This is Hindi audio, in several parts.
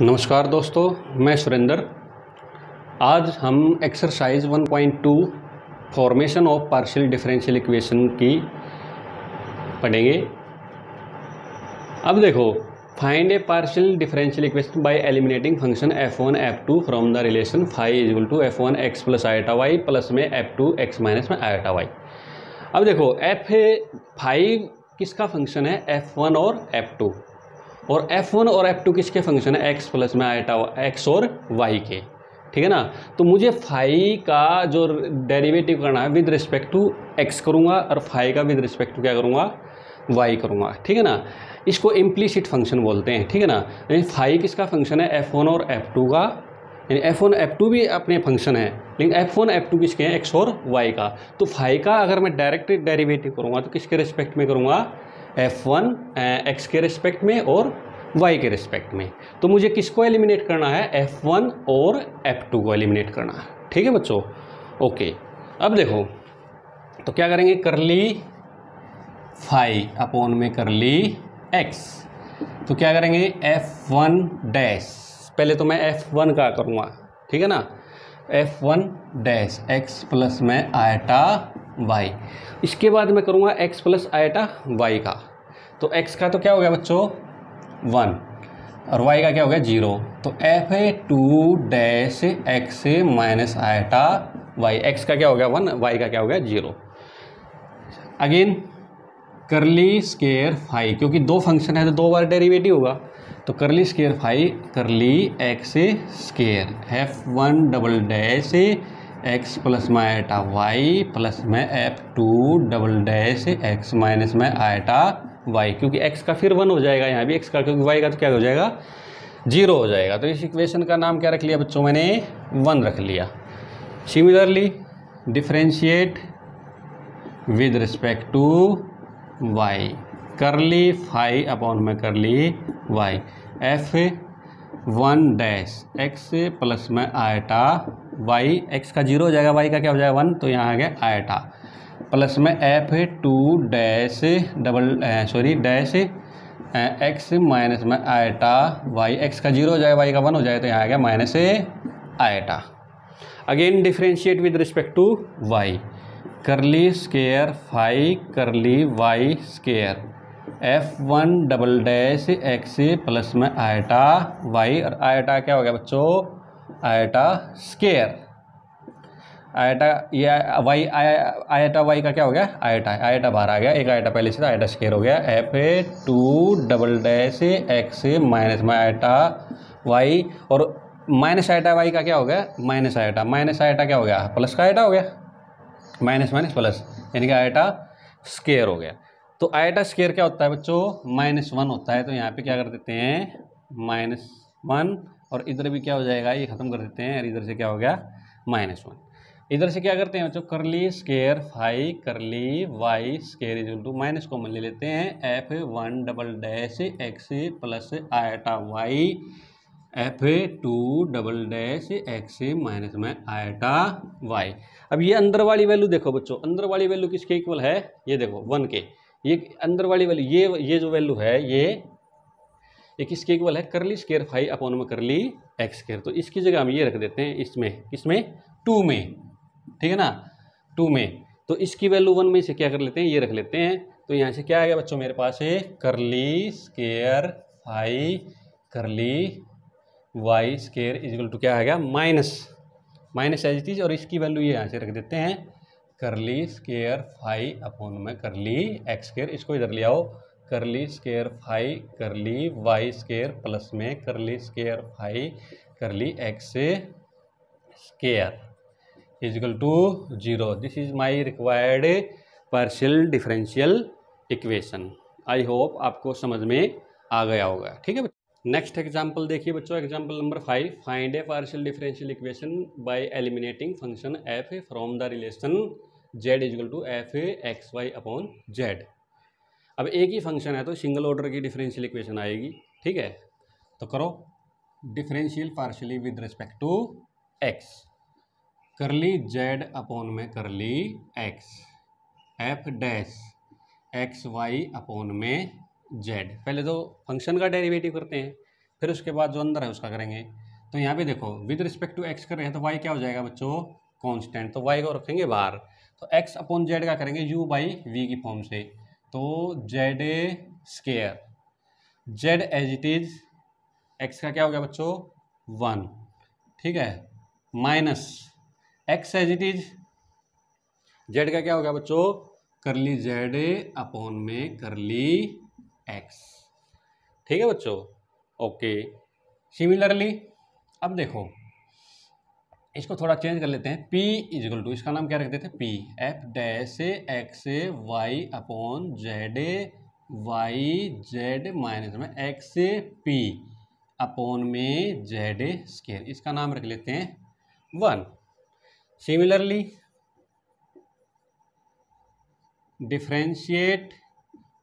नमस्कार दोस्तों, मैं सुरेंद्र। आज हम exercise 1.2 formation of partial differential equation की पढ़ेंगे। अब देखो, find a partial differential equation by eliminating function f1 f2 from the relation phi equal to f1 x plus eta y plus में f2 x माइनस में आयटा वाई। अब देखो, फाई किसका फंक्शन है? f1 और f2, और f1 और f2 किसके फंक्शन है? x प्लस में आयटा x और y के, ठीक है ना। तो मुझे फाई का जो डेरिवेटिव करना है विद रिस्पेक्ट टू x करूँगा और फाई का विद रिस्पेक्ट टू क्या करूँगा? y करूँगा, ठीक है ना। इसको इम्प्लीसिट फंक्शन बोलते हैं, ठीक है ना। यानी फाई किसका फंक्शन है? f1 और f2 का, यानी f1 f2 भी अपने फंक्शन है, लेकिन f1 f2 किसके हैं? x और y का। तो फाई का अगर मैं डायरेक्ट डेरिवेटिव करूँगा तो किसके रिस्पेक्ट में करूँगा? f1 x के रिस्पेक्ट में और y के रिस्पेक्ट में। तो मुझे किसको एलिमिनेट करना है? f1 और f2 को एलिमिनेट करना है, ठीक है बच्चों। ओके, अब देखो तो क्या करेंगे? करली फाई अपॉन में करली x। तो क्या करेंगे? f1 डैश, पहले तो मैं f1 का करूँगा, ठीक है ना। f1 डैश x प्लस में आयटा y, इसके बाद मैं करूँगा x प्लस आयटा y का। तो x का तो क्या हो गया बच्चों? 1, और y का क्या हो गया? 0। तो f2 डैश x minus eta y, x का क्या हो गया? 1, y का क्या हो गया? 0। अगेन करली स्केयर फाई, क्योंकि दो फंक्शन है तो दो बार डेरिवेटिव होगा। तो करली square phi curly x square f1 double dash x plus में आयटा y प्लस में f2 double dash x minus में आयटा y, क्योंकि x का फिर 1 हो जाएगा यहाँ भी x का, क्योंकि y का तो क्या हो जाएगा? 0 हो जाएगा। तो इस इक्वेशन का नाम क्या रख लिया बच्चों? मैंने 1 रख लिया। Similarly differentiate with respect to y, curly phi upon में curly y f1 dash x plus में आयटा y, x का 0 हो जाएगा, y का क्या हो जाएगा? 1, तो यहाँ आ गया आयटा, प्लस में f2 dash dash x minus में आयटा y, x का 0 हो जाएगा, y का 1 हो जाएगा, तो यहाँ आ गया minus eta. Again differentiate with respect to y, curly square phi curly y square f1 double dash x plus में आयटा y, और आयटा क्या हो गया बच्चों? आयटा स्केयर आयटा, ये y आयटा y का क्या हो गया? आयटा बाहर आ गया, एक आयटा पहले से था, आयटा स्केयर हो गया। f2 double dash x minus में आयटा y, और माइनस आयटा y का क्या हो गया? माइनस आयटा क्या हो गया? प्लस का आयटा हो गया, माइनस माइनस प्लस, यानी कि आयटा स्केयर हो गया। तो आयटा स्केयर क्या होता है बच्चों? -1 होता है। तो यहाँ पे क्या कर देते हैं? -1, और इधर भी क्या हो जाएगा? ये खत्म कर देते हैं, और इधर से क्या हो गया? -1। इधर से क्या करते हैं बच्चों? Curly square phi curly y square equal to minus common ले लेते हैं, f1 double dash x plus eta y f2 double dash x minus में आयटा y। अब ये अंदर वाली वैल्यू देखो बच्चों, अंदर वाली वैल्यू किसके इक्वल है? ये देखो 1 के। ये अंदर वाली वैल्यू, ये जो वैल्यू है ये किसके इक्वल है? करली स्केयर फाई अपॉन में करली x स्केयर। तो इसकी जगह हम ये रख देते हैं, इसमें 2 में, ठीक है ना, 2 में। तो इसकी वैल्यू 1 में से क्या कर लेते हैं? ये रख लेते हैं। तो यहाँ से क्या आ गया बच्चों मेरे पास है? करली square phi curly y square equal to क्या आ गया? माइनस एज इट इज, और इसकी वैल्यू ये यहाँ से रख देते हैं, करली स्केयर फाई अपॉन में करली x स्केयर। इसको इधर ले आओ, curly square phi curly y square plus में curly square phi curly x square equal to 0। This is my required partial differential equation. I hope आपको समझ में आ गया होगा, ठीक है। नेक्स्ट एग्जाम्पल देखिए बच्चों, example number 5, find a partial differential equation by eliminating function f from the relation z equal to f x y upon z। अब एक ही फंक्शन है तो सिंगल ऑर्डर की डिफरेंशियल इक्वेशन आएगी, ठीक है। तो करो differential partially with respect to x, curly z upon में curly x f dash x y upon में z। पहले तो फंक्शन का डेरिवेटिव करते हैं, फिर उसके बाद जो अंदर है उसका करेंगे। तो यहाँ पे देखो विद रिस्पेक्ट टू एक्स कर रहे हैं तो वाई क्या हो जाएगा बच्चों, कांस्टेंट, तो वाई को रखेंगे बाहर। तो एक्स अपॉन जेड का करेंगे यू बाई वी की फॉर्म से, तो Z square, Z as it is, X का क्या हो गया बच्चों 1, ठीक है, minus X as it is, Z का क्या हो गया बच्चों करली जेड अपॉन में करली एक्स, ठीक है बच्चों, ओके। सिमिलरली अब देखो इसको थोड़ा चेंज कर लेते हैं, P इजिकल टू, इसका नाम क्या रख देते हैं P, f dash x y upon z y z minus में एक्स पी अपॉन में जेड स्केयर, इसका नाम रख लेते हैं 1। Similarly differentiate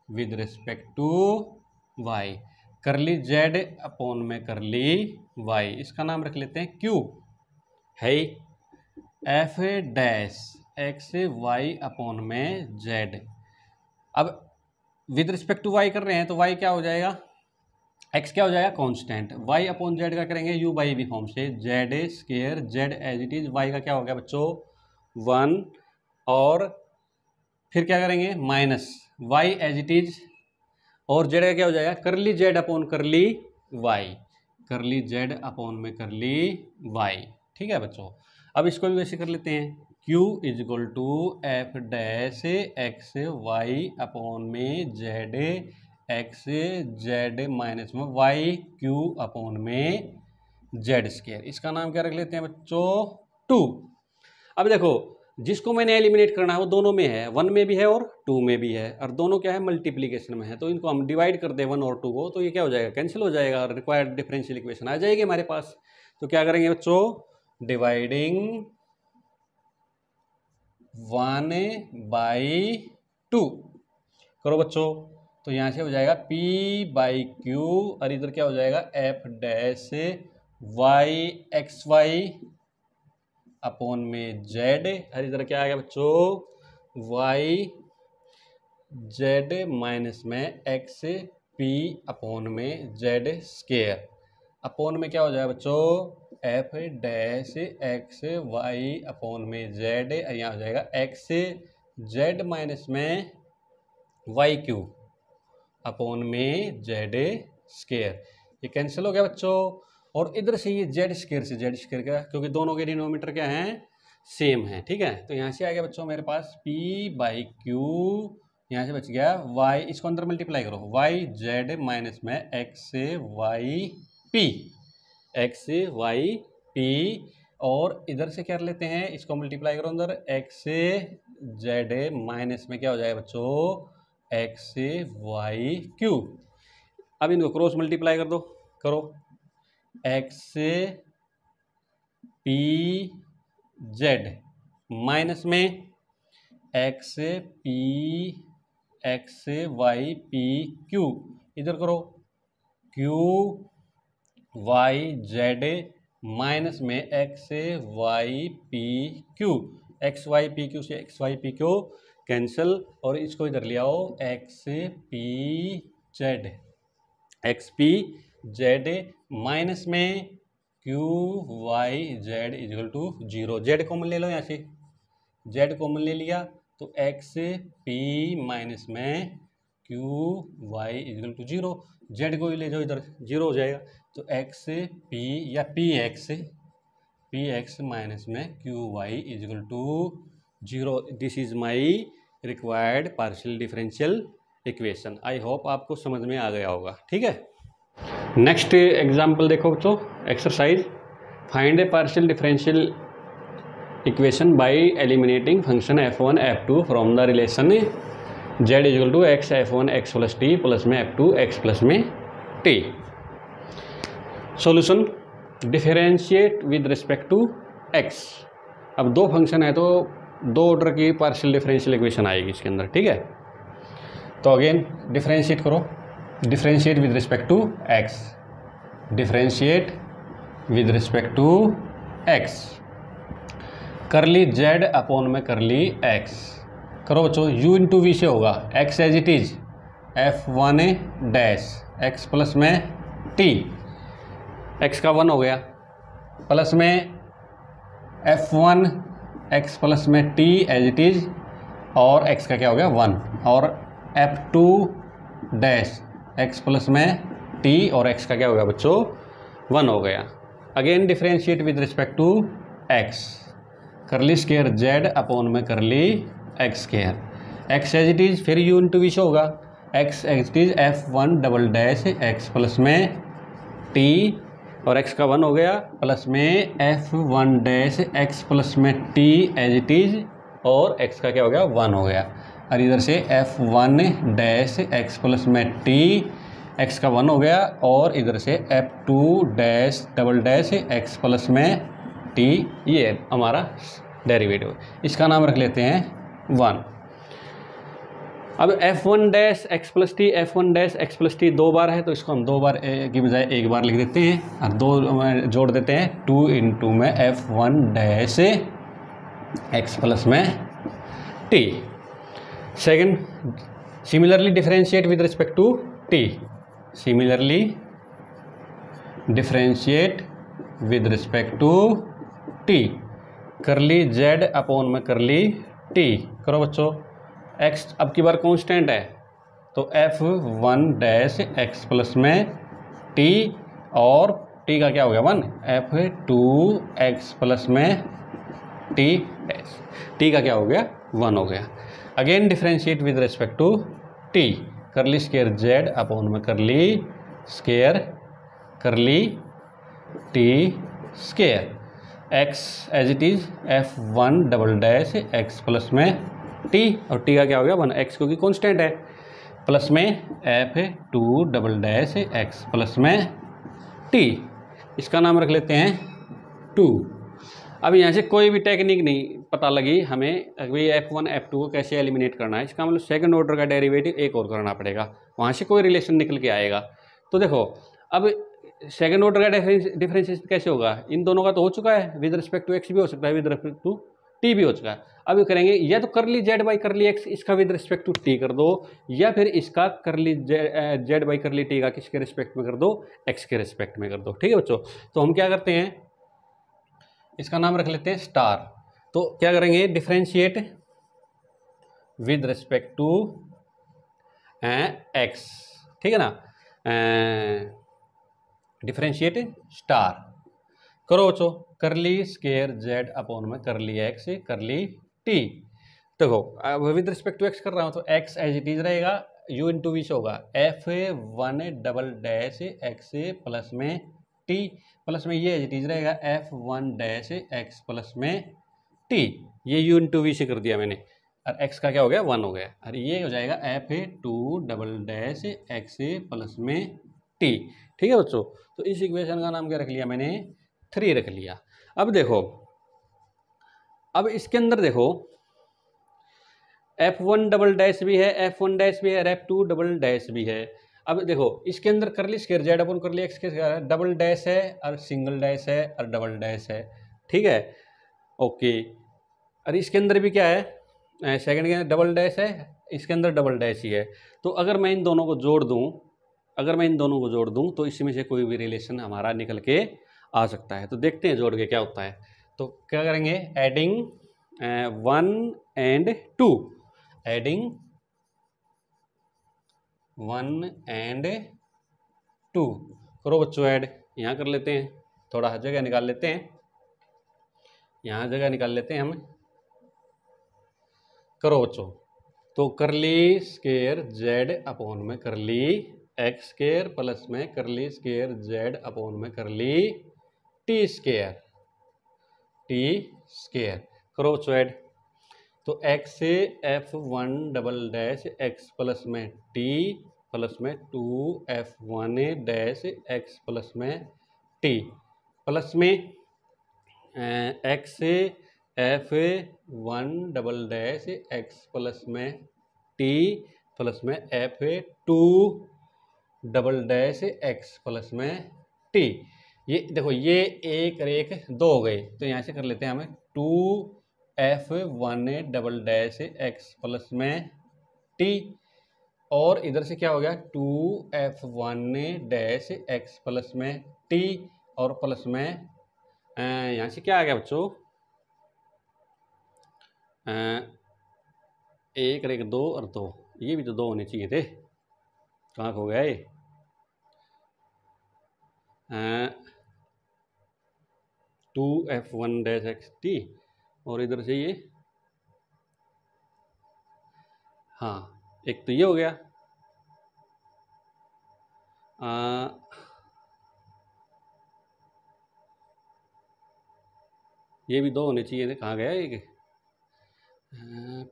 with respect to y, curly z upon में करली y, इसका नाम रख लेते हैं Q है, f dash x y upon में जेड। अब विद रिस्पेक्ट टू y कर रहे हैं तो y क्या हो जाएगा, x क्या हो जाएगा कांस्टेंट, y अपॉन जेड का करेंगे u बाई वी फॉर्म से, z square Z as it is, y का क्या हो गया बच्चों 1, और फिर क्या करेंगे minus y as it is, और जेड का क्या हो जाएगा curly z upon curly y, curly z upon में करली y, ठीक है बच्चों। अब इसको भी वैसे कर लेते हैं, Q is equal to f dash x y upon में जेड एक्स जेड माइनस में वाई क्यू अपॉन में जेड स्केयर, इसका नाम क्या रख लेते हैं बच्चों 2। अब देखो जिसको मैंने एलिमिनेट करना है वो दोनों में है, 1 में भी है और 2 में भी है, और दोनों क्या है मल्टीप्लीकेशन में है, तो इनको हम डिवाइड कर दे 1 और 2 को, तो ये क्या हो जाएगा कैंसिल हो जाएगा और रिक्वायर्ड डिफरेंशियल इक्वेशन आ जाएगी हमारे पास। तो क्या करेंगे बच्चों डिवाइडिंग 1/2 करो बच्चों, तो यहाँ से हो जाएगा P/Q, और इधर क्या हो जाएगा f dash y x y upon में जेड, और इधर क्या आ गया बच्चों वाई जेड माइनस में एक्स पी अपॉन में जेड स्केयर, अपॉन में क्या हो जाएगा बच्चों f dash x y upon में जेड, यहाँ हो जाएगा एक्स जेड माइनस में वाई क्यू अपॉन में जेड स्केयर, ये कैंसिल हो गया बच्चों। और इधर से ये जेड स्केयर से जेड स्केयर का, क्योंकि दोनों के डिनोमीटर क्या हैं सेम है, ठीक है, तो यहाँ से आ गया बच्चों मेरे पास P/Q, यहाँ से बच गया y, इसको अंदर मल्टीप्लाई करो वाई जेड माइनस में x y p, x y p, और इधर से क्या कर लेते हैं इसको मल्टीप्लाई करो अंदर एक्स जेड माइनस में क्या हो जाएगा बच्चों एक्स वाई क्यू। अब इनको क्रॉस मल्टीप्लाई कर दो, करो एक्स पी जेड माइनस में x p x y p q, इधर करो क्यू वाई जेड माइनस में x y p q, x y p q से x y p q cancel, और इसको इधर ले आओ x p z, x p z minus में q y z is equal to 0, z common ले लो, यहाँ से जेड कॉमन ले लिया तो एक्स पी माइनस में q y is equal to 0, z को ले जाओ इधर 0 हो जाएगा, तो एक्स पी या पी एक्स माइनस में q y is equal to 0, this is my required partial differential equation. I hope आपको समझ में आ गया होगा, ठीक है। नेक्स्ट एग्जाम्पल देखो बच्चों, exercise find a partial differential equation by eliminating function f1 f2 from the relation z is equal to x f1 x plus t plus में f2 x प्लस में t। Solution differentiate with respect to x। अब दो फंक्शन है तो दो ऑर्डर की पार्शियल डिफरेंशियल इक्वेशन आएगी इसके अंदर, ठीक है। तो अगेन डिफरेंशिएट करो, differentiate with respect to x, differentiate with respect to x, curly z upon में करली x करो बच्चों, u इंटू वी से होगा x as it is f1 dash x plus में t, एक्स का 1 हो गया, प्लस में f1 x प्लस में t एज इट इज़, और x का क्या हो गया 1, और f2 डैश x प्लस में t और x का क्या हो गया बच्चों 1 हो गया। Again differentiate with respect to x, curly square z upon में curly x square, x as it is, फिर u इंटू विश होगा, x as it is f1 double dash x plus में t और x का 1 हो गया, प्लस में f1 डैश x प्लस में t एज इट इज़, और x का क्या हो गया 1 हो गया, और इधर से f1 डैश x प्लस में t, x का 1 हो गया, और इधर से f2 dash double dash x plus में t, ये हमारा डेरिवेटिव, इसका नाम रख लेते हैं 1। अब f1 dash x plus T, f1 dash x plus T 2 बार है, तो इसको हम 2 बार की बजाय 1 बार लिख देते हैं, और 2 जोड़ देते हैं, 2 इंटू में f1 डैश एक्स प्लस में t. Second, similarly differentiate with respect to t, similarly differentiate with respect to t, curly z upon में करली t, करो बच्चों। x अब की बार कांस्टेंट है, तो f1 डैश x प्लस में t, और t का क्या हो गया 1, f2 x प्लस में t डैश, t का क्या हो गया 1 हो गया। Again differentiate with respect to t, curly square z upon में curly square curly t square, x as it is f1 double dash x plus में t, और t का क्या हो गया 1, x क्योंकि कांस्टेंट है, प्लस में f2 double dash x plus में t, इसका नाम रख लेते हैं 2। अब यहाँ से कोई भी टेक्निक नहीं पता लगी हमें, अभी f1 f2 को कैसे एलिमिनेट करना है, इसका मतलब सेकंड ऑर्डर का डेरिवेटिव एक और करना पड़ेगा, वहाँ से कोई रिलेशन निकल के आएगा। तो देखो अब सेकंड ऑर्डर का डिफरेंशिएशन कैसे होगा, इन दोनों का तो हो चुका है, विद रिस्पेक्ट टू एक्स भी हो सकता है, विद रिस्पेक्ट टू टी भी हो चुका है। अब करेंगे या तो करली जेड बाई करली एक्स, इसका विद रिस्पेक्ट टू टी कर दो, या फिर इसका करली जेड बाई करली टी का किसके रिस्पेक्ट में कर दो, एक्स के रिस्पेक्ट में कर दो। ठीक है बच्चों, तो हम क्या करते हैं, इसका नाम रख लेते हैं स्टार। तो क्या करेंगे, differentiate with respect to x, ठीक है ना, डिफरेंशिएट स्टार, करो बच्चों, करली स्केयर जेड अपॉन में करली एक्स करली टी। देखो अब विद रिस्पेक्ट टू एक्स कर रहा हूँ, तो एक्स एज इट इज रहेगा, यू इंटू वी से होगा f1 double dash x plus में टी, प्लस में ये एज इट इज रहेगा f1 डैश एक्स प्लस में टी, ये यू इंटू वी से कर दिया मैंने, और x का क्या हो गया 1 हो गया, और ये हो जाएगा f2 double dash x plus में टी। ठीक है बच्चों, तो इस इक्वेशन का नाम क्या रख लिया मैंने, 3 रख लिया। अब देखो, अब इसके अंदर देखो f1 डबल डैश भी है, f1 डैश भी है, और f2 डबल डैश भी है। अब देखो इसके अंदर करली स्क्वायर जेड अपन करली एक्स के डबल डैश है, और सिंगल डैश है, और डबल डैश है, ठीक है, ओके। और इसके अंदर भी क्या है, सेकंड के अंदर डबल डैश है, इसके अंदर डबल डैश ही है। तो अगर मैं इन दोनों को जोड़ दूं, अगर मैं इन दोनों को जोड़ दूं, तो इसमें से कोई भी रिलेशन हमारा निकल के आ सकता है। तो देखते हैं जोड़ के क्या होता है। तो क्या करेंगे, एडिंग 1 एंड 2, एडिंग 1 एंड 2, करो बच्चों ऐड, यहाँ कर लेते हैं, थोड़ा जगह निकाल लेते हैं, यहाँ जगह निकाल लेते हैं हम, करो बच्चों। तो करली स्केयर जेड अपॉन में करली एक्स स्केयर प्लस में करली स्केयर जेड अपॉन में करली टी स्केयर करो बच्चों ऐड। तो x से f1 double dash x plus में t प्लस में 2f1 डैश एक्स प्लस में t प्लस में x से f1 double dash x plus में t प्लस में f2 double dash x plus में t। ये देखो ये एक और एक 2 हो गए, तो यहाँ से कर लेते हैं हमें 2f1 double dash x plus में t, और इधर से क्या हो गया 2f1 डैश एक्स प्लस में t और प्लस में यहाँ से क्या आ गया बच्चों, एक और एक 2 और 2, ये भी तो 2 होने चाहिए थे, कहाँ खो गए। 2f1-xt और इधर से ये, हाँ एक तो ये हो गया, ये भी 2 होने चाहिए थे, कहाँ गया एक,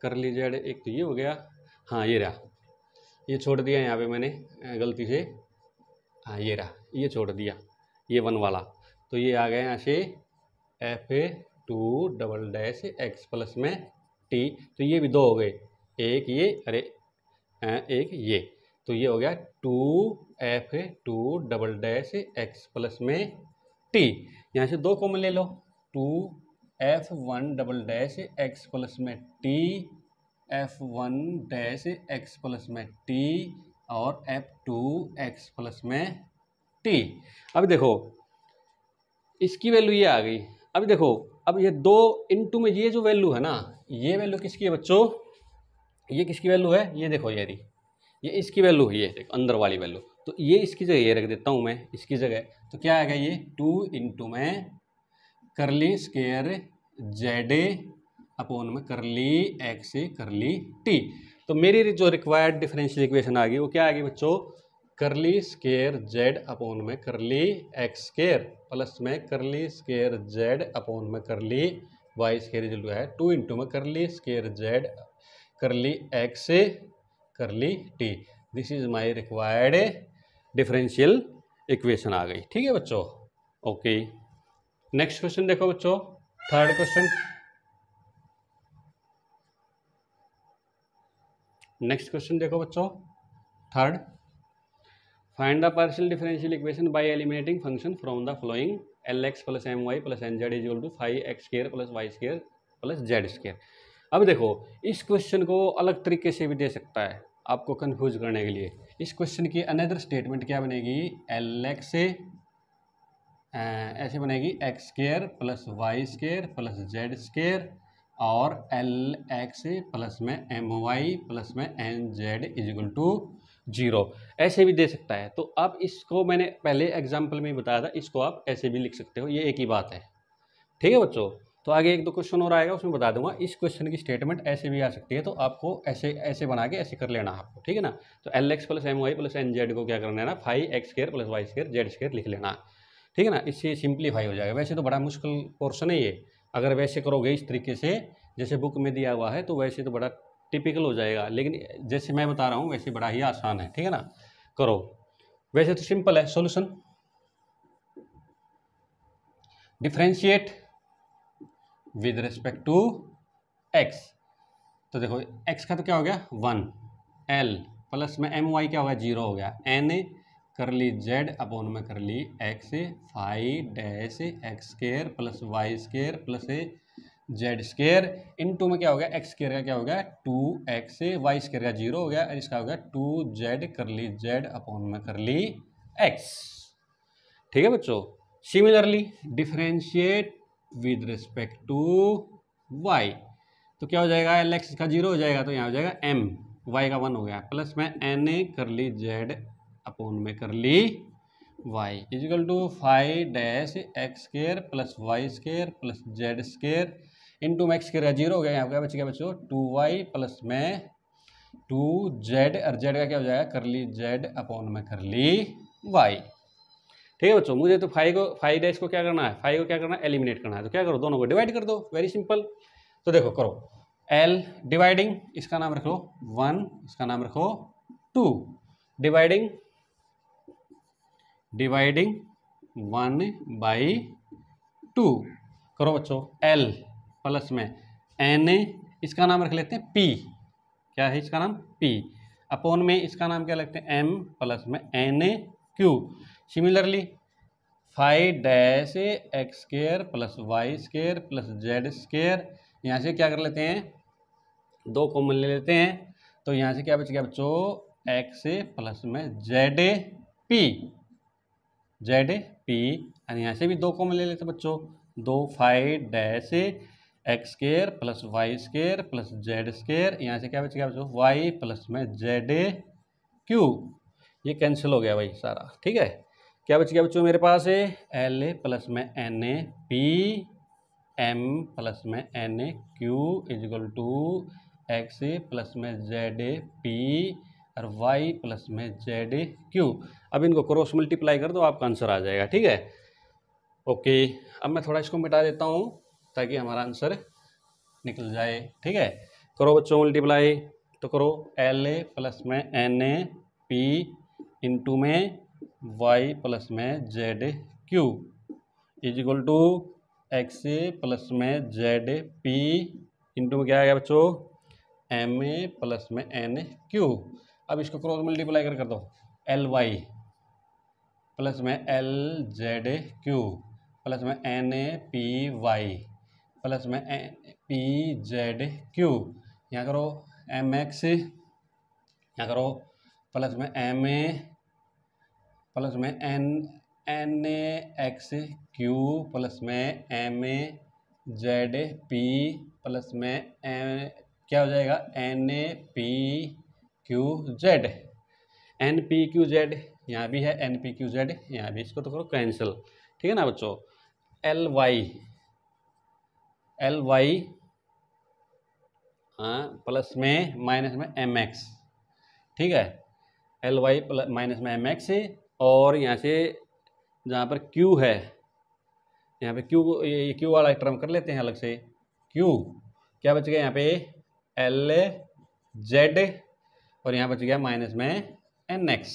कर लीजिए, एक तो ये हो गया, हाँ ये रहा, ये छोड़ दिया यहाँ पे मैंने गलती से, हाँ ये रहा, ये छोड़ दिया, ये 1 वाला, तो ये आ गया यहाँ से f2-x प्लस में t, तो ये भी 2 हो गए, एक ये, अरे एक ये, तो ये हो गया 2f2-x प्लस में t, यहाँ से 2 कॉमन ले लो, 2f1-x प्लस में t, f1-x प्लस में t और f2x प्लस में t। अब देखो इसकी वैल्यू ये आ गई, अभी देखो अब ये 2 इंटू में ये जो वैल्यू है ना, ये वैल्यू किसकी है बच्चों, ये किसकी वैल्यू है, ये देखो ये इसकी वैल्यू है, ये देखो अंदर वाली वैल्यू, तो ये इसकी जगह ये रख देता हूँ मैं इसकी जगह, तो क्या आएगा ये 2 इंटू में करली स्केयर जेड अपॉन में करली एक्स करली टी, तो मेरी जो रिक्वायर्ड डिफरेंशियल इक्वेशन आ गई वो क्या आ गई बच्चों, करली स्केयर जेड अपॉन में करली एक्स स्केयर प्लस में करली स्केयर जेड अपॉन में करली वाई स्केयर जो है 2 इंटू में curly square z curly x curly t, this is my required differential equation आ गई। ठीक है बच्चों, ओके। नेक्स्ट क्वेश्चन देखो बच्चों, थर्ड क्वेश्चन, नेक्स्ट क्वेश्चन देखो बच्चों, third, find the partial differential equation by eliminating function from the following lx plus my plus nz is equal to 5x square plus y square plus z square. अब देखो इस क्वेश्चन को अलग तरीके से भी दे सकता है आपको कंफ्यूज करने के लिए। इस क्वेश्चन की अनदर स्टेटमेंट क्या बनेगी, lx से ऐसे बनेगी x square plus y square plus z square और lx प्लस में my प्लस में nz इज इक्वल टू 0, ऐसे भी दे सकता है। तो आप इसको मैंने पहले एग्जाम्पल में ही बताया था, इसको आप ऐसे भी लिख सकते हो, ये एक ही बात है। ठीक है बच्चों, तो आगे 1-2 क्वेश्चन और आएगा उसमें बता दूंगा। इस क्वेश्चन की स्टेटमेंट ऐसे भी आ सकती है, तो आपको ऐसे ऐसे बना के ऐसे कर लेना आपको, ठीक है ना। तो lx plus my plus nz को क्या करना है ना, 5x square plus y square z square लिख लेना, ठीक है ना। इससे सिंप्लीफाई हो जाएगा। वैसे तो बड़ा मुश्किल पोर्शन है ये, अगर वैसे करोगे इस तरीके से जैसे बुक में दिया हुआ है तो वैसे तो बड़ा टिपिकल हो जाएगा, लेकिन जैसे मैं बता रहा हूँ वैसे बड़ा ही आसान है, ठीक है ना। करो, वैसे तो सिंपल है। Solution, differentiate with respect to x, तो देखो x का तो क्या हो गया 1, l प्लस में my क्या हो गया 0 हो गया, n करली z अपॉन में curly x 5-x square plus y square plus z square into में क्या हो गया x स्क्वायर का क्या हो गया 2x, y स्क्वायर का 0 हो गया और इसका हो गया 2z करली z अपॉन में करली x। ठीक है बच्चों, similarly differentiate with respect to y, तो क्या हो जाएगा lx का 0 हो जाएगा तो यहाँ हो जाएगा m, y का 1 हो गया प्लस में n करली z अपॉन में curly y is equal to 5-x square plus y square plus z square into में x स्क्वायर का 0 हो गया, यहाँ क्या बच गया बच्चों 2y प्लस में 2z और z का क्या हो जाएगा करली z अपॉन में करली y। ठीक है बच्चों, मुझे तो 5 को क्या करना है, 5 को क्या करना है एलिमिनेट करना है, तो क्या करो दोनों को डिवाइड कर दो, वेरी सिंपल। तो देखो करो l डिवाइडिंग, इसका नाम रखो 1, इसका नाम रखो 2, डिवाइडिंग 1/2 करो बच्चों, l प्लस में n, इसका नाम रख लेते हैं p, क्या है इसका नाम p, अपॉन में इसका नाम क्या लगते हैं m प्लस में n q। Similarly 5-x square plus y square plus z square, यहाँ से क्या कर लेते हैं 2 कॉमन ले लेते हैं, तो यहाँ से क्या बच गया बच्चों x प्लस में z p, जेड पी, और यहाँ से भी 2 कॉमन ले लेते बच्चों, 2 five dash x square plus y square plus z square, यहाँ से क्या बचेगा बच्चों वाई प्लस में जेड क्यू, ये कैंसिल हो गया भाई सारा। ठीक है, क्या बच गया बच्चों मेरे पास है एल ए प्लस में n a p m plus में n a q is equal to x a plus में जेड ए पी और वाई प्लस में जेड ए क्यू। अब इनको क्रॉस मल्टीप्लाई कर दो, आपका आंसर आ जाएगा। ठीक है, ओके। अब मैं थोड़ा इसको मिटा देता हूँ ताकि हमारा आंसर निकल जाए। ठीक है, करो बच्चों मल्टीप्लाई, तो करो एल ए प्लस में एन ए पी इंटू में वाई प्लस में z q is equal to x a plus में जेड पी इंटू में क्या आएगा बच्चों एम ए प्लस में एन क्यू। अब इसको क्रॉस मल्टीप्लाई कर दो, एल वाई प्लस में एल जेड क्यू प्लस में n a p y plus में पी जेड क्यू, यहाँ करो एम एक्स, यहाँ करो प्लस में एम ए प्लस में n a x q plus में m a z p plus में क्या हो जाएगा n a p q z, n p q z यहाँ भी है एन पी क्यू जेड यहाँ भी, इसको तो करो कैंसिल। ठीक है ना बच्चों, एल वाई हाँ प्लस में माइनस में एम एक्स। ठीक है, एल वाई प्लस माइनस में एम एक्स, और यहाँ से जहाँ पर क्यू है यहाँ पे क्यू, ये क्यू वाला टर्म कर लेते हैं अलग से, क्यू क्या बच गया यहाँ पे एल जेड और यहाँ बच गया माइनस में एन एक्स।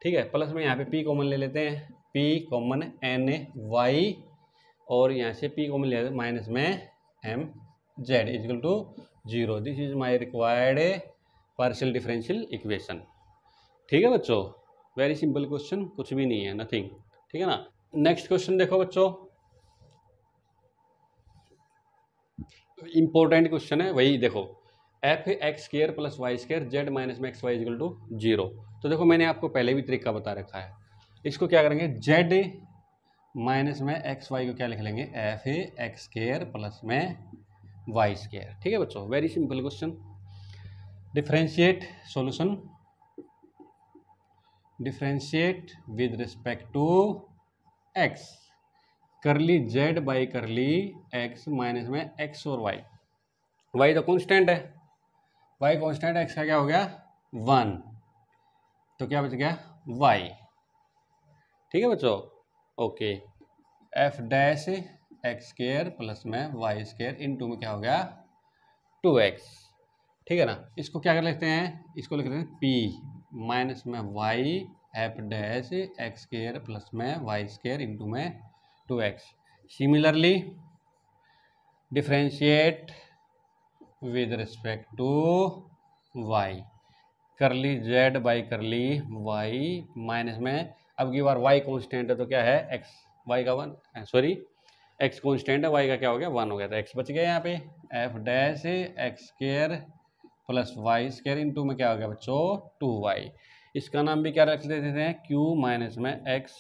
ठीक है, प्लस में यहाँ पे पी कॉमन ले लेते हैं, पी कॉमन एन वाई और यहाँ से पी कॉमन ले लेते हैं माइनस में m z is equal to 0। This is my required partial differential equation. ठीक है बच्चों, वेरी सिंपल क्वेश्चन, कुछ भी नहीं है, नथिंग। ठीक है ना, नेक्स्ट क्वेश्चन देखो बच्चों, इंपॉर्टेंट क्वेश्चन है वही देखो, f x square plus y square z minus में एक्स वाई इजिकल टू 0। तो देखो मैंने आपको पहले भी तरीका बता रखा है, इसको क्या करेंगे जेड माइनस में एक्स वाई को क्या लिख लेंगे एफ एक्स स्केयर प्लस में वाई स्केयर। ठीक है बच्चों, very simple question. Differentiate solution, differentiate with respect to x, curly z by curly x minus में एक्स और वाई, वाई तो कांस्टेंट है, वाई कांस्टेंट है, एक्स का क्या हो गया 1, तो क्या बच गया वाई। ठीक है बच्चों, okay, F dash x square plus में वाई स्केयर इनटू में क्या हो गया 2x। ठीक है ना, इसको क्या कर लेते हैं, इसको लिख लेते हैं पी माइनस में y f dash x square plus में वाई स्केयर इंटू में 2x। Similarly differentiate with respect to y, curly z by curly y minus में, अब की बार y कांस्टेंट है तो क्या है x, y का 1 सॉरी x कांस्टेंट है, y का क्या हो गया 1 हो गया, तो x बच गया यहाँ पे f dash x square plus y square into में क्या हो गया बच्चों 2y। इसका नाम भी क्या रख देते हैं q माइनस में x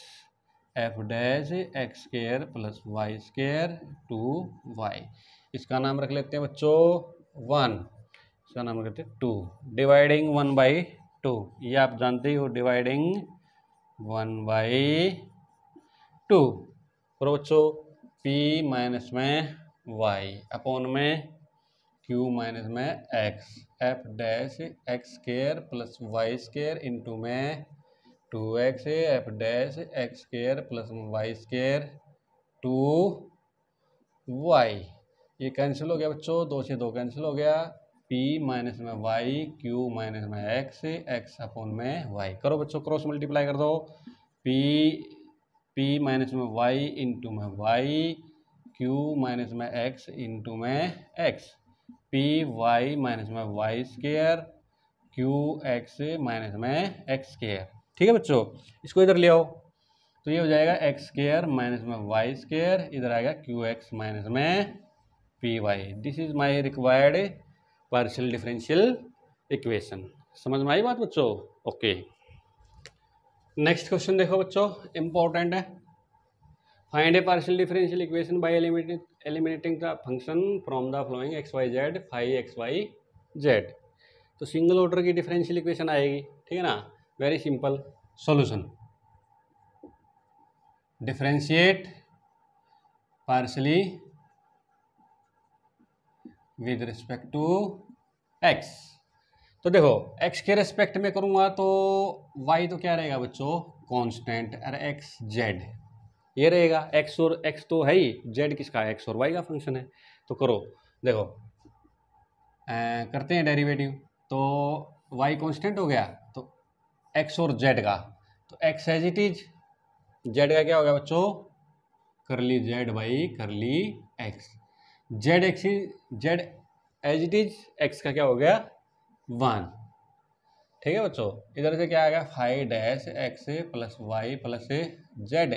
f dash x square plus y square 2y। इसका नाम रख लेते हैं बच्चों 1, इसका नाम रख लेते हैं 2, डिवाइडिंग 1 बाई 2, ये आप जानते ही हो डिवाइडिंग 1 बाई 2। और बच्चों p माइनस में y अपॉन में q माइनस में x f dash x square plus y square into में 2x f dash x square plus y square 2y। ये कैंसिल हो गया बच्चों, 2 से 2 कैंसिल हो गया, p माइनस में y q माइनस में x अपॉन में y। करो बच्चों क्रॉस मल्टीप्लाई कर दो, p माइनस में y इंटू में y q माइनस में x इंटू में x, पी वाई माइनस में y square q x minus में एक्स स्केयर। ठीक है बच्चों, इसको इधर ले आओ तो ये हो जाएगा एक्स स्केयर माइनस में वाई स्केयर, इधर आएगा क्यू एक्स माइनस में p y. This is my required partial differential equation. समझ में आई बात बच्चों? ओके, नेक्स्ट क्वेश्चन देखो बच्चों, इंपॉर्टेंट है। Find a partial differential equation by eliminating the function from the following x y z phi x y z. तो सिंगल ऑर्डर की डिफरेंशियल इक्वेशन आएगी, ठीक है ना। Very simple solution, differentiate partially with respect to x. तो देखो x के रेस्पेक्ट में करूंगा तो y तो क्या रहेगा बच्चों, कांस्टेंट, और x z ये रहेगा। x और x तो है ही, z किसका है, x और y का फंक्शन है। तो करो, देखो करते हैं डेरिवेटिव। तो y कांस्टेंट हो गया, तो x और z का, तो x as it is, z का क्या हो गया बच्चों, curly z by curly x। z x z as it is, x का क्या हो गया 1, ठीक है बच्चों। इधर से क्या आ गया five dash x plus y plus z,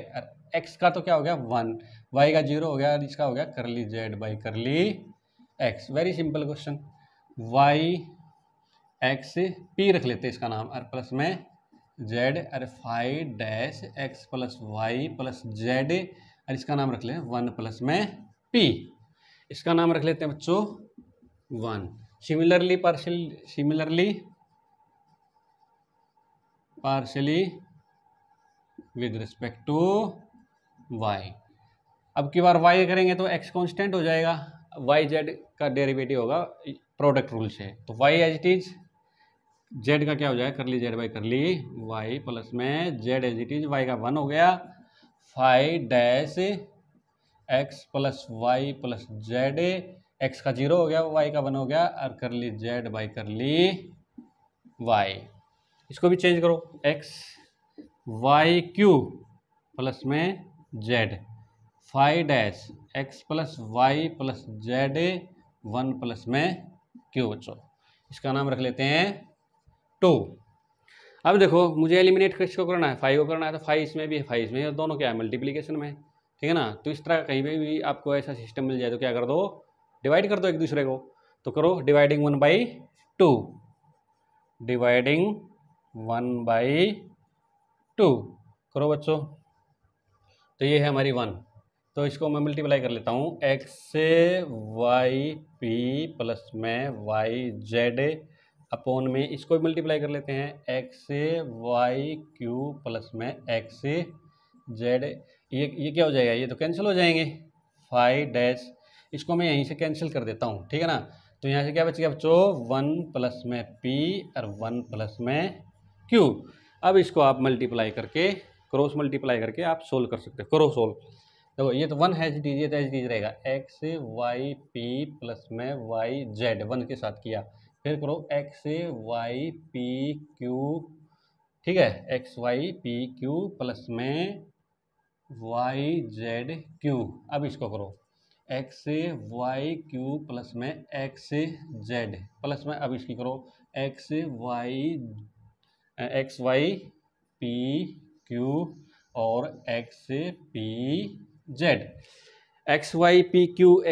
x का तो क्या हो गया 1, वाई का 0 हो गया, और इसका हो गया curly z by curly x. Very simple question. Y x p रख लेते हैं इसका नाम, और प्लस में जेड, अरे five dash x plus y plus z, और इसका नाम रख लें 1 प्लस में पी, इसका नाम रख लेते हैं बच्चों 1। Partially with respect to y। अब की बार y करेंगे तो x कांस्टेंट हो जाएगा, y z का डेरिवेटिव होगा प्रोडक्ट रूल से। तो y as it is, z का क्या हो जाएगा curly z by curly y plus में z as it is, y का 1 हो गया, five dash x plus y plus z, x का 0 हो गया, y का 1 हो गया, और करली z बाई करली y। इसको भी चेंज करो, x वाई क्यू प्लस में z, five dash x plus y plus z 1 plus में क्यू बच्चों, इसका नाम रख लेते हैं 2। अब देखो मुझे एलिमिनेट किसको करना है, फाइव को करना है, तो फाइव इसमें भी है फाइव इसमें, और दोनों क्या है मल्टीप्लीकेशन में, ठीक है ना। तो इस तरह कहीं पे भी आपको ऐसा सिस्टम मिल जाए तो क्या कर दो, डिवाइड कर दो एक दूसरे को। तो करो डिवाइडिंग 1/2, डिवाइडिंग 1/2 करो बच्चों। तो ये है हमारी 1, तो इसको मैं मल्टीप्लाई कर लेता हूँ, एक्स से वाई पी प्लस में वाई जेड अपॉन में, इसको भी मल्टीप्लाई कर लेते हैं, एक्स से वाई क्यू प्लस में एक्स जेड। ये क्या हो जाएगा, ये तो कैंसिल हो जाएंगे, फाइव डैश, इसको मैं यहीं से कैंसिल कर देता हूँ, ठीक है ना। तो यहाँ से क्या बचेगा बच्चों, 1 प्लस में पी और 1 प्लस में क्यू। अब इसको आप मल्टीप्लाई करके, क्रॉस मल्टीप्लाई करके आप सोल्व कर सकते हो। करो सोल्व, देखो ये तो 1 एच डीजिए तो एच डीज रहेगा, एक्स वाई पी प्लस में वाई जेड 1 के साथ किया, फिर करो एक्स वाई पी क्यू, ठीक है, x y p q plus में वाई जेड क्यू। अब इसको करो एक्स वाई क्यू प्लस में एक्स जेड प्लस में, अब इसकी करो एक्स वाई पी क्यू और x p z, x y p q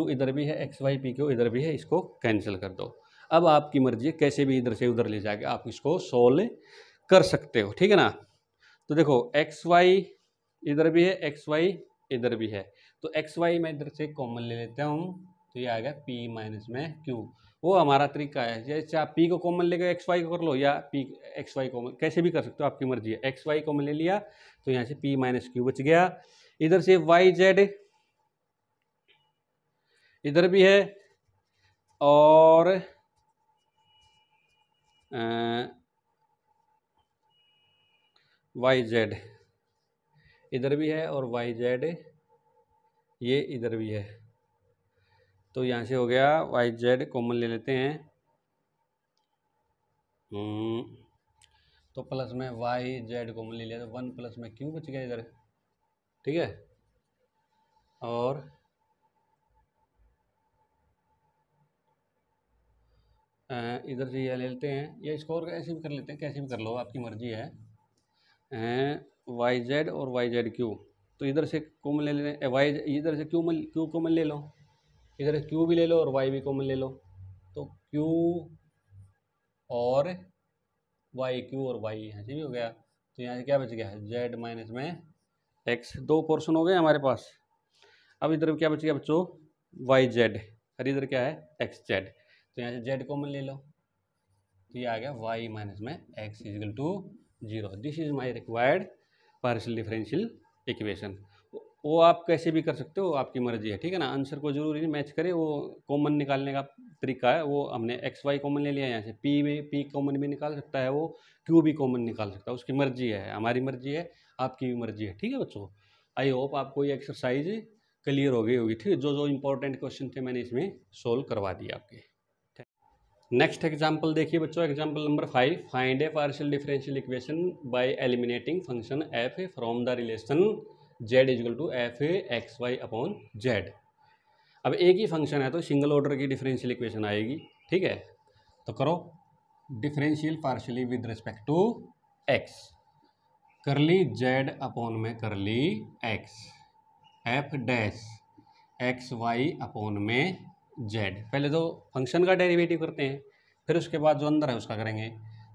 इधर भी है, एक्स वाई पी क्यू इधर भी है, इसको कैंसिल कर दो। अब आपकी मर्जी है, कैसे भी इधर से उधर ले जाके आप इसको सोल्व कर सकते हो, ठीक है ना। तो देखो एक्स वाई इधर भी है, एक्स वाई इधर भी है, तो एक्स वाई मैं इधर से कॉमन ले लेता हूँ, तो ये आ गया पी माइनस में क्यू। वो हमारा तरीका है, जैसे आप पी को कॉमन लेकर एक्स वाई को कर लो, या पी एक्स वाई कॉमन कैसे भी कर सकते हो, आपकी मर्जी है। एक्स वाई कॉमन ले लिया तो यहाँ से पी माइनस क्यू बच गया, इधर से वाई जेड इधर भी है, और वाई जेड इधर भी है, और वाई जेड ये इधर भी है। तो यहाँ से हो गया वाई जेड कॉमन ले लेते हैं, तो प्लस में वाई जेड कॉमन ले लिया, तो 1 प्लस में क्यू बच गया इधर, ठीक है। और इधर से ये ले लेते हैं, या इसको और ऐसे भी कर लेते हैं, कैसे भी कर लो, आपकी मर्जी है। वाई जेड और वाई जेड क्यू, तो इधर से कॉमन ले लें, वाई इधर से क्यू कॉमन ले लो, इधर क्यू भी ले लो और वाई भी कॉमन ले लो, तो क्यू और वाई, क्यू और वाई यहाँ से भी हो गया, तो यहाँ से क्या बच गया, जेड माइनस में एक्स, दो पोर्शन हो गए हमारे पास। अब इधर क्या बच गया बच्चों, वाई जेड, और इधर क्या है, एक्स जेड। तो यहाँ से जेड कॉमन ले लो, तो ये आ गया वाई माइनस में x equal to 0। This is my required partial differential equation. वो आप कैसे भी कर सकते हो, आपकी मर्जी है, ठीक है ना। आंसर को जरूरी नहीं मैच करे, वो कॉमन निकालने का तरीका है। वो हमने एक्स वाई कॉमन ले लिया, यहाँ से पी में पी कॉमन भी निकाल सकता है, वो क्यू भी कॉमन निकाल सकता है, उसकी मर्जी है, हमारी मर्जी है, आपकी भी मर्जी है, ठीक है बच्चों। आई होप आपको ये एक्सरसाइज क्लियर हो गई होगी, ठीक है। जो जो इंपॉर्टेंट क्वेश्चन थे मैंने इसमें सोल्व करवा दिया आपके। नेक्स्ट एग्जाम्पल देखिए बच्चों, example number 5, find a partial differential equation by eliminating function f from the relation z equal to f x y upon z. अब एक ही फंक्शन है तो सिंगल ऑर्डर की डिफरेंशियल इक्वेशन आएगी, ठीक है। तो करो differential partially with respect to x, curly z upon में curly x, f dash x y upon में जेड। पहले तो फंक्शन का डेरिवेटिव करते हैं, फिर उसके बाद जो अंदर है उसका करेंगे।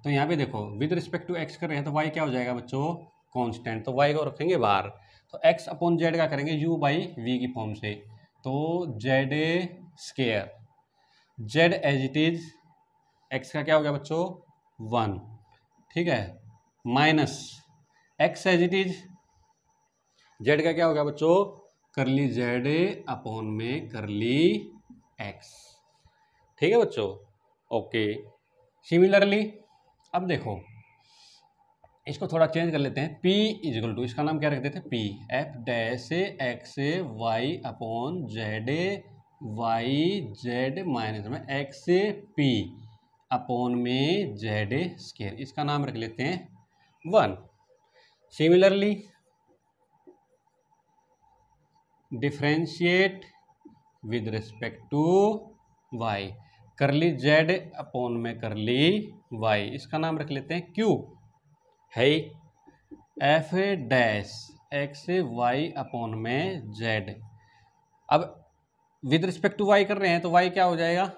तो यहाँ पे देखो विद रिस्पेक्ट टू एक्स कर रहे हैं, तो वाई क्या हो जाएगा बच्चों, कांस्टेंट, तो वाई को रखेंगे बाहर। तो एक्स अपॉन जेड का करेंगे यू बाई वी की फॉर्म से, तो Z square, Z as it is, X का क्या हो गया बच्चों 1, ठीक है, minus X as it is, Z का क्या हो गया बच्चों करली जेड अपॉन में करली एक्स, ठीक है बच्चों, ओके। सिमिलरली अब देखो इसको थोड़ा चेंज कर लेते हैं, P इजिकल टू, इसका नाम क्या रख देते हैं P, f dash x y upon z y z minus में एक्स पी अपॉन में जेड स्केयर, इसका नाम रख लेते हैं 1। Similarly differentiate with respect to y, curly z upon में करली y, इसका नाम रख लेते हैं Q है, f dash x y upon में जेड। अब विद रिस्पेक्ट टू y कर रहे हैं तो y क्या हो जाएगा,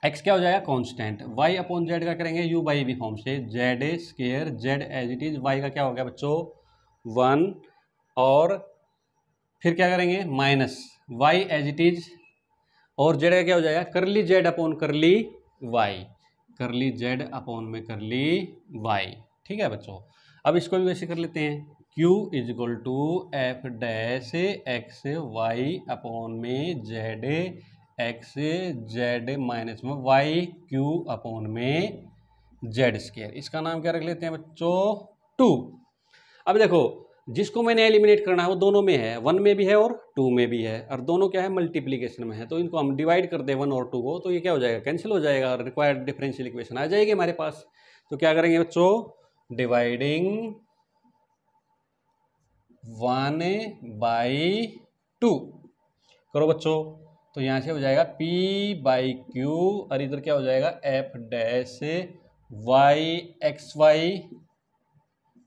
x क्या हो जाएगा कांस्टेंट, y अपॉन जेड का करेंगे u बाई वी फॉर्म से, z square Z as it is, y का क्या हो गया बच्चों 1, और फिर क्या करेंगे minus y as it is, और जेड का क्या हो जाएगा curly z upon curly y, curly z upon में करली वाई, ठीक है बच्चों। अब इसको भी वैसे कर लेते हैं, Q is equal to f dash x y upon में जेड एक्स जेड माइनस में वाई क्यू अपॉन में जेड स्केयर, इसका नाम क्या रख लेते हैं बच्चों 2। अब देखो जिसको मैंने एलिमिनेट करना है वो दोनों में है, 1 में भी है और 2 में भी है, और दोनों क्या है मल्टीप्लीकेशन में है, तो इनको हम डिवाइड कर दे 1 और 2 को, तो ये क्या हो जाएगा कैंसिल हो जाएगा, और रिक्वायर्ड डिफरेंशियल इक्वेशन आ जाएगी हमारे पास। तो क्या करेंगे बच्चों, डिवाइडिंग 1/2 करो बच्चों, तो यहाँ से हो जाएगा P/Q, और इधर क्या हो जाएगा f dash y x y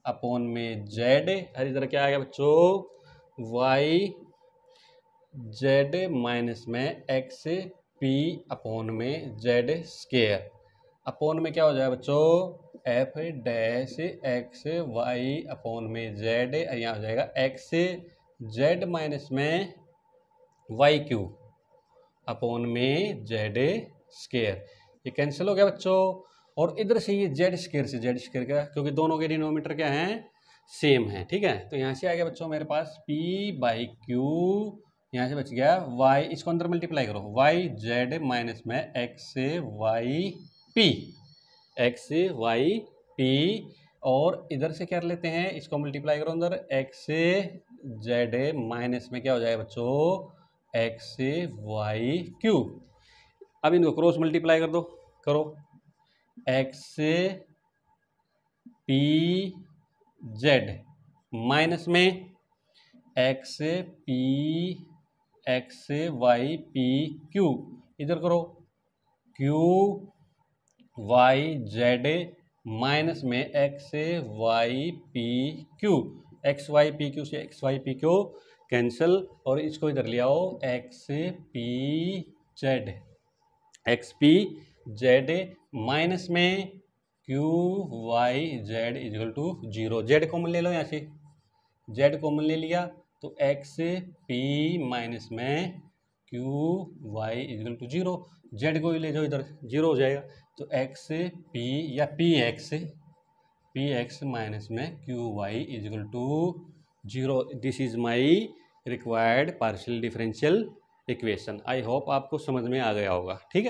upon में जेड, और इधर क्या आ गया बच्चों वाई जेड माइनस में एक्स पी अपॉन में जेड स्केयर, अपॉन में क्या हो जाएगा बच्चों f dash x y upon में जेड, यहाँ हो जाएगा एक्स जेड माइनस में वाई क्यू अपॉन में जेड स्केयर, ये कैंसिल हो गया बच्चों। और इधर से ये जेड स्केयर से जेड स्केयर का, क्योंकि दोनों के डिनोमीटर क्या हैं सेम है, ठीक है। तो यहाँ से आ गया बच्चों मेरे पास P/Q, यहाँ से बच गया y, इसको अंदर मल्टीप्लाई करो वाई जेड माइनस में x y p, x y p, और इधर से क्या कर लेते हैं इसको मल्टीप्लाई करो अंदर एक्स जेड माइनस में क्या हो जाएगा बच्चों एक्स वाई क्यू। अब इनको क्रॉस मल्टीप्लाई कर दो, करो एक्स पी जेड माइनस में x p x y p q, इधर करो क्यू वाई जेड माइनस में x y p q, x y p q से x y p q cancel, और इसको इधर ले आओ x p z, x p z minus में q y z equal to 0। Z common ले लो यहाँ से, जेड कॉमन ले लिया तो एक्स पी माइनस में q y equal to 0। Z को ही ले जाओ इधर, 0 हो जाएगा। तो एक्स पी या पी एक्स माइनस में q y equal to 0। This is my required partial differential equation. I hope आपको समझ में आ गया होगा। ठीक है।